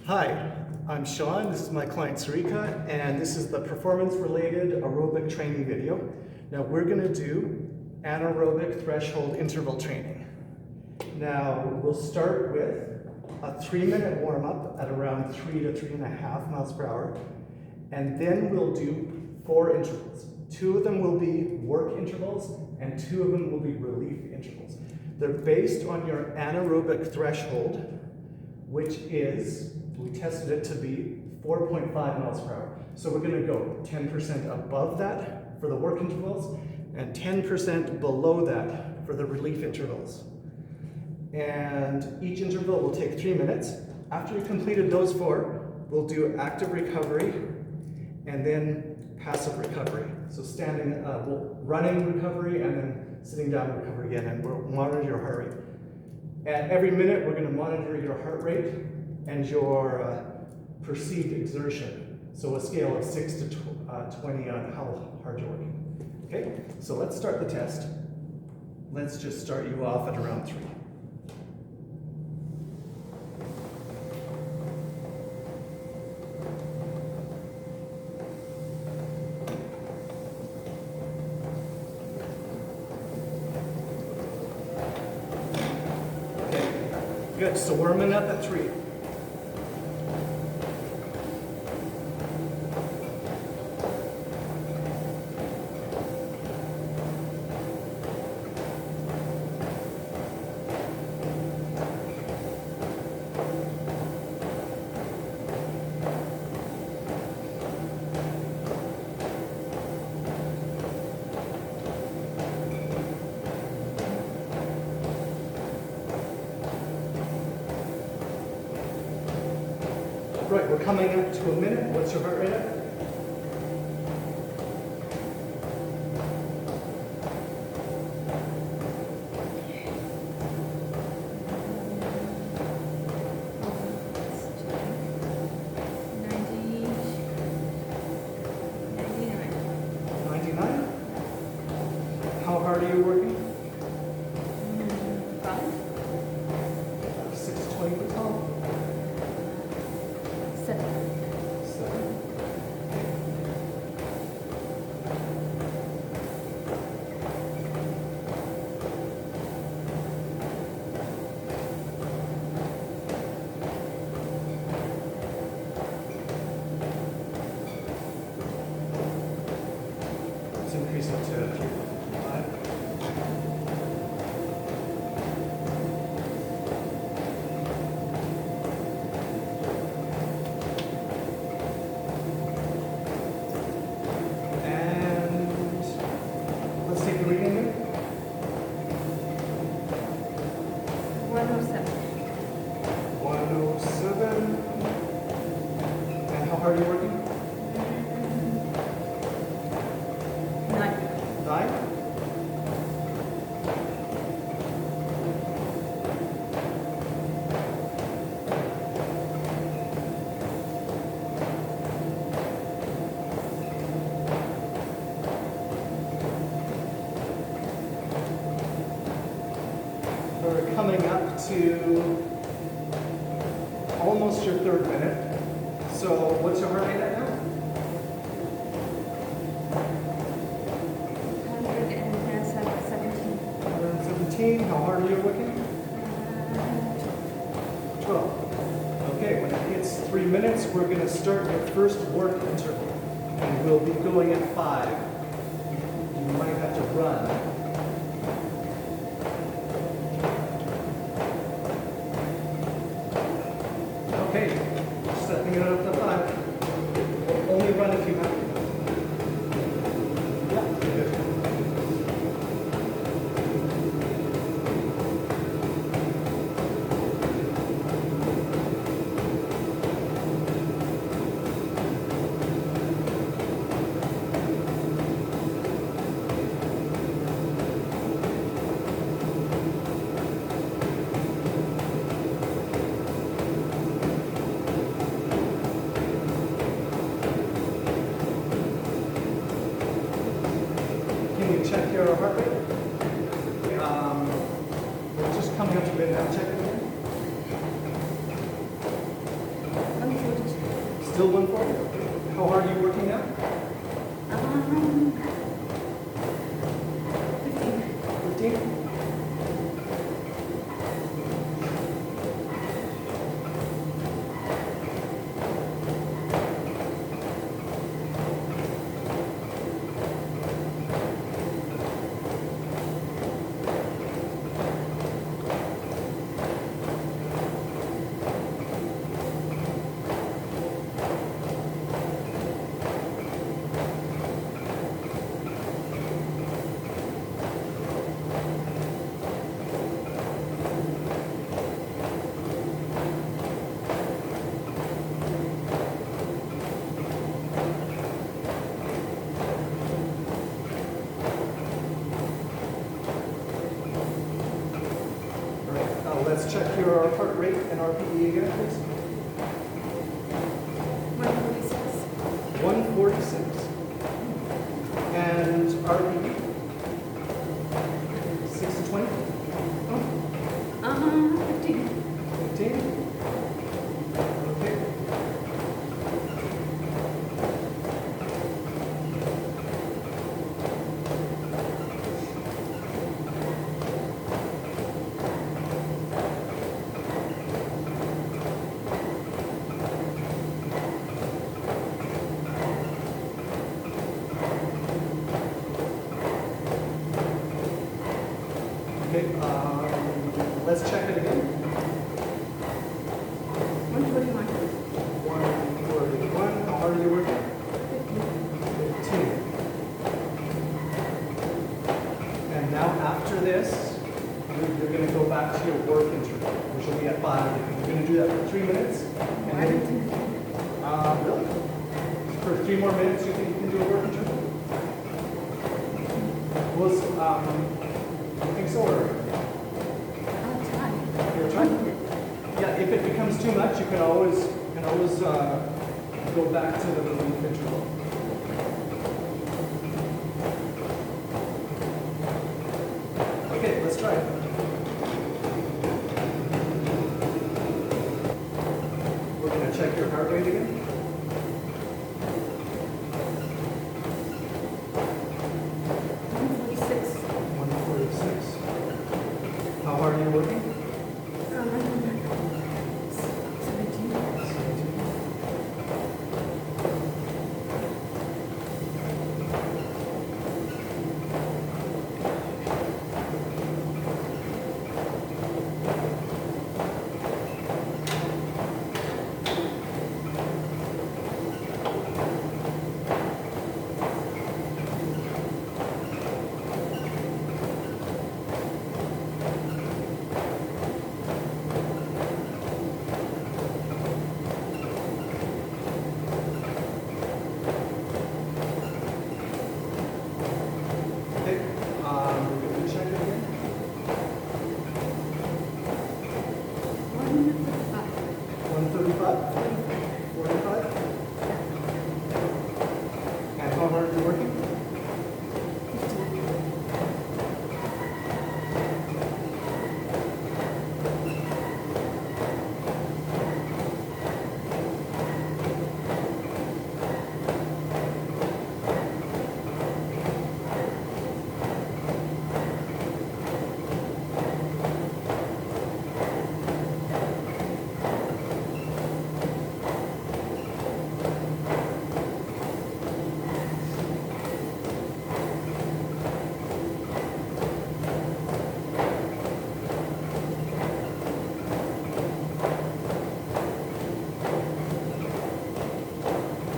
Hi, I'm Sean. This is my client Sarika, and this is the performance-related aerobic training video. Now we're going to do anaerobic threshold interval training. Now we'll start with a 3-minute warm-up at around 3 to 3.5 miles per hour, and then we'll do 4 intervals. 2 of them will be work intervals, and 2 of them will be relief intervals. They're based on your anaerobic threshold, which is, we tested it to be 4.5 miles per hour. So we're going to go 10% above that for the work intervals and 10% below that for the relief intervals. And each interval will take 3 minutes. After you've completed those 4, we'll do active recovery and then passive recovery. So running recovery and then sitting down recovery again, and we'll monitor your heart rate. At every minute, we're going to monitor your heart rate and your perceived exertion. So a scale of 6 to 20 on how hard you're working. Okay, so let's start the test. Let's just start you off at around 3. Good, so warming up at 3. Right, we're coming up to a minute. What's your heart rate at? How hard are you working? 5. 6 to 20 per tall? 7. Let's increase it to 5. Let's take the reading here. 107. 107. And how hard are you working? 9. 9. We're coming up to almost your 3rd minute. So what's your heart rate at now? 117. 117. How hard are you working? 12. Okay, when it hits 3 minutes, we're going to start your first work interval. And we'll be going at 5. You might have to run. Okay, stepping it up to 5. Only run if you have to. Yeah, good. Can you check your heart rate? We're just coming up to midnight. Check it again. Still 140? How hard are you working now? 15. 15? Let's check your heart rate and RPE again, please. 146. 146. And RPE? 6 to 20? 15. 15? Okay. Okay, let's check it again. 141. 141. How hard are you working? 15. And now after this, you're going to go back to your work interval, which will be at 5. You're going to do that for 3 minutes. And then, really? For 3 more minutes, you think you can do a work interval? Was, you think so, or? I'll try. You're trying? Yeah, if it becomes too much, you can always go back to the relief interval. Okay, let's try it. We're going to check your heart rate again. 146. 146. How hard are you working? 17. 17. Okay, we're going to check it again. 155. 135? 45? And how hard are you working? 59.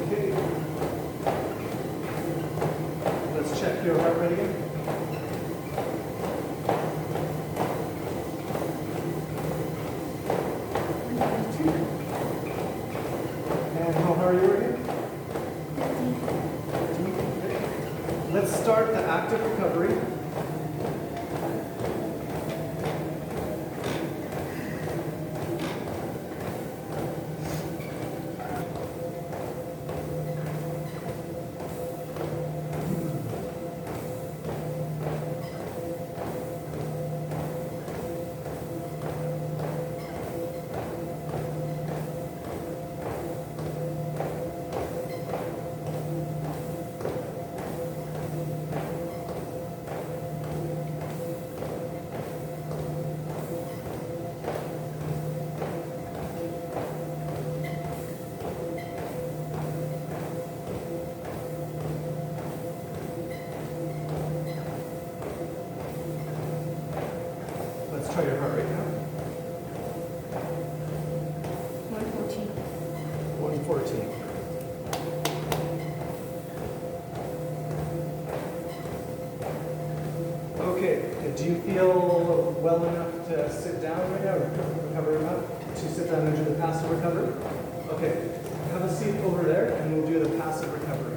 Okay. Let's check your heart rate again. 142. And how hard are you working? 50. Okay. Let's start the active recovery. 114. Okay, do you feel well enough to sit down right now, or recover enough to sit down and do the passive recovery? Okay, have a seat over there and we'll do the passive recovery.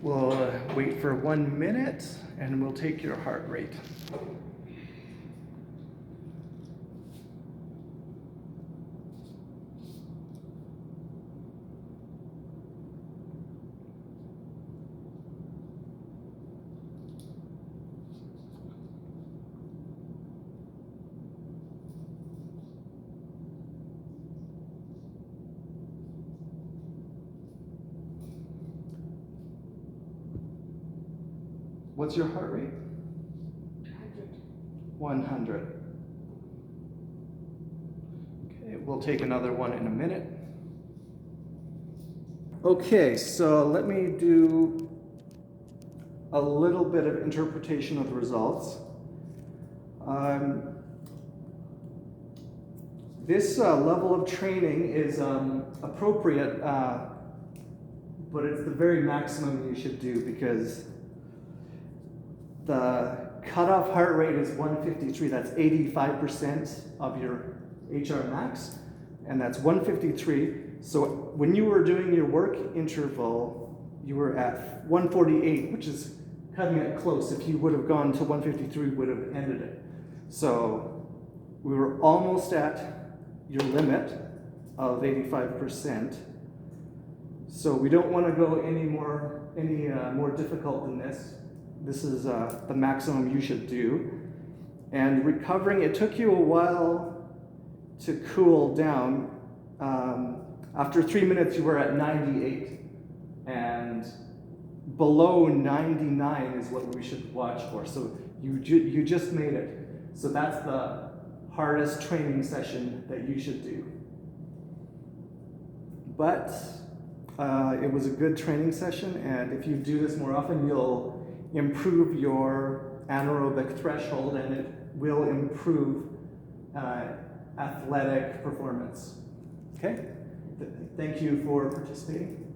We'll wait for 1 minute and we'll take your heart rate. What's your heart rate? 100. Okay, we'll take another one in a minute. Okay, so let me do a little bit of interpretation of the results. This level of training is appropriate, but it's the very maximum you should do because the cutoff heart rate is 153. That's 85% of your HR max, and that's 153. So when you were doing your work interval, you were at 148, which is cutting it close. If you would have gone to 153, would have ended it. So we were almost at your limit of 85%. So we don't want to go any more difficult than this. This is the maximum you should do. And recovering, it took you a while to cool down. After 3 minutes, you were at 98. And below 99 is what we should watch for. So you just made it. So that's the hardest training session that you should do. But it was a good training session, and if you do this more often, you'll improve your anaerobic threshold, and it will improve athletic performance. Okay? Thank you for participating.